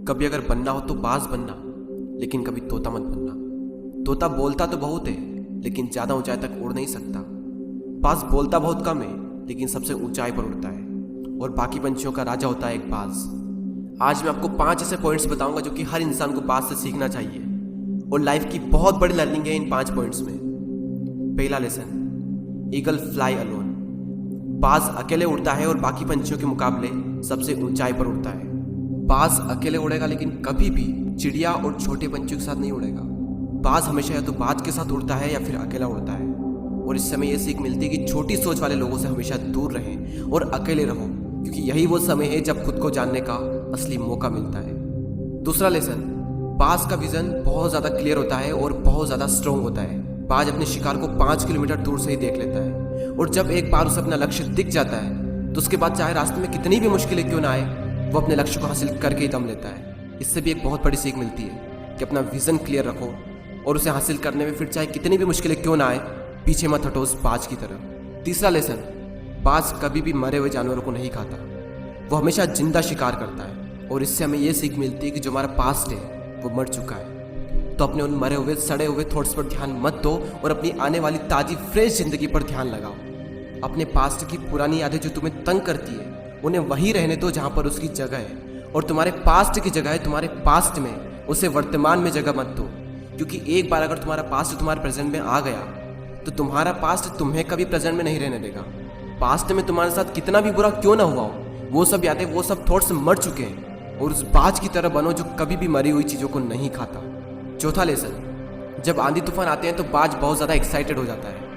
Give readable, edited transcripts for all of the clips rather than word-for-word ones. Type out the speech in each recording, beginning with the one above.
कभी अगर बनना हो तो बाज बनना, लेकिन कभी तोता मत बनना। तोता बोलता तो बहुत है, लेकिन ज़्यादा ऊंचाई तक उड़ नहीं सकता। बाज बोलता बहुत कम है, लेकिन सबसे ऊंचाई पर उड़ता है और बाकी पंछियों का राजा होता है एक बाज। आज मैं आपको 5 ऐसे पॉइंट्स बताऊंगा जो कि हर इंसान को बाज से सीखना चाहिए और लाइफ की बहुत बड़ी लर्निंग है इन 5 पॉइंट्स में। पहला लेसन, ईगल फ्लाई अलोन। बाज अकेले उड़ता है और बाकी पंछियों के मुकाबले सबसे ऊंचाई पर उड़ता है। बाज अकेले उड़ेगा, लेकिन कभी भी चिड़िया और छोटे पंछियों के साथ नहीं उड़ेगा। बाज हमेशा या तो बाज के साथ उड़ता है या फिर अकेला उड़ता है। और इससे हमें यह सीख मिलती है कि छोटी सोच वाले लोगों से हमेशा दूर रहें और अकेले रहो, क्योंकि यही वो समय है जब खुद को जानने का असली मौका मिलता है। दूसरा लेसन, बाज का विजन बहुत ज़्यादा क्लियर होता है और बहुत ज़्यादा स्ट्रॉन्ग होता है। बाज अपने शिकार को 5 किलोमीटर दूर से ही देख लेता है और जब एक बार उसे अपना लक्ष्य दिख जाता है तो उसके बाद चाहे रास्ते में कितनी भी मुश्किलें क्यों ना आए, वो अपने लक्ष्य को हासिल करके ही दम लेता है। इससे भी एक बहुत बड़ी सीख मिलती है कि अपना विजन क्लियर रखो और उसे हासिल करने में फिर चाहे कितनी भी मुश्किलें क्यों ना आए, पीछे मत हटो उस बाज की तरह। तीसरा लेसन, बाज कभी भी मरे हुए जानवरों को नहीं खाता, वो हमेशा जिंदा शिकार करता है। और इससे हमें यह सीख मिलती है कि जो हमारा पास्ट है वो मर चुका है, तो अपने उन मरे हुए सड़े हुए थॉट्स पर ध्यान मत दो और अपनी आने वाली ताज़ी फ्रेश जिंदगी पर ध्यान लगाओ। अपने पास्ट की पुरानी यादें जो तुम्हें तंग करती है उन्हें वहीं रहने दो जहां पर उसकी जगह है, और तुम्हारे पास्ट की जगह है तुम्हारे पास्ट में, उसे वर्तमान में जगह मत दो। क्योंकि एक बार अगर तुम्हारा पास्ट तुम्हारे प्रेजेंट में आ गया तो तुम्हारा पास्ट तुम्हें कभी प्रेजेंट में नहीं रहने देगा। पास्ट में तुम्हारे साथ कितना भी बुरा क्यों ना हुआ हो, वो सब यादें, वो सब थॉट्स मर चुके हैं, और उस बाज की तरह बनो जो कभी भी मरी हुई चीज़ों को नहीं खाता। चौथा लेसन, जब आंधी तूफान आते हैं तो बाज बहुत ज़्यादा एक्साइटेड हो जाता है।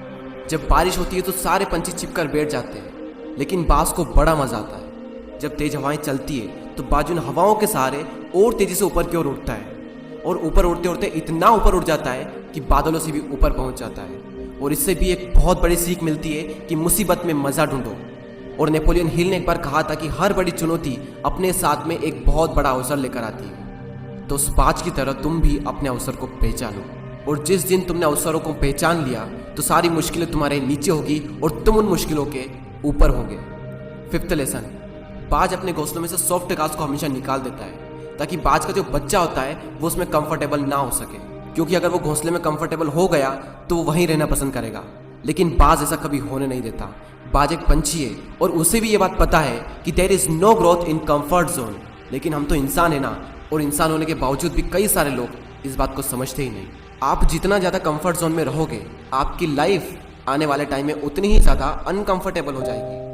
जब बारिश होती है तो सारे पंछी छिपकर बैठ जाते हैं, लेकिन बाज को बड़ा मजा आता है। जब तेज हवाएं चलती है तो बाज उन हवाओं के सहारे और तेजी से ऊपर की ओर उड़ता है, और ऊपर उड़ते उड़ते इतना ऊपर उड़ जाता है कि बादलों से भी ऊपर पहुंच जाता है। और इससे भी एक बहुत बड़ी सीख मिलती है कि मुसीबत में मजा ढूंढो। और नेपोलियन हिल ने एक बार कहा था कि हर बड़ी चुनौती अपने साथ में एक बहुत बड़ा अवसर लेकर आती है। तो उस बाज की तरह तुम भी अपने अवसर को पहचानो, और जिस दिन तुमने अवसरों को पहचान लिया तो सारी मुश्किलें तुम्हारे नीचे होगी और तुम उन मुश्किलों के ऊपर होगे। फिफ्थ लेसन, बाज अपने घोंसलों में से सॉफ्ट घास को हमेशा निकाल देता है ताकि बाज का जो बच्चा होता है वो उसमें कंफर्टेबल ना हो सके, क्योंकि अगर वो घोंसले में कंफर्टेबल हो गया तो वो वहीं रहना पसंद करेगा। लेकिन बाज ऐसा कभी होने नहीं देता। बाज एक पंछी है और उसे भी ये बात पता है कि there is no growth in comfort zone. लेकिन हम तो इंसान है ना, और इंसान होने के बावजूद भी कई सारे लोग इस बात को समझते ही नहीं। आप जितना ज़्यादा कंफर्ट जोन में रहोगे, आपकी लाइफ आने वाले टाइम में उतनी ही ज़्यादा अनकंफर्टेबल हो जाएगी।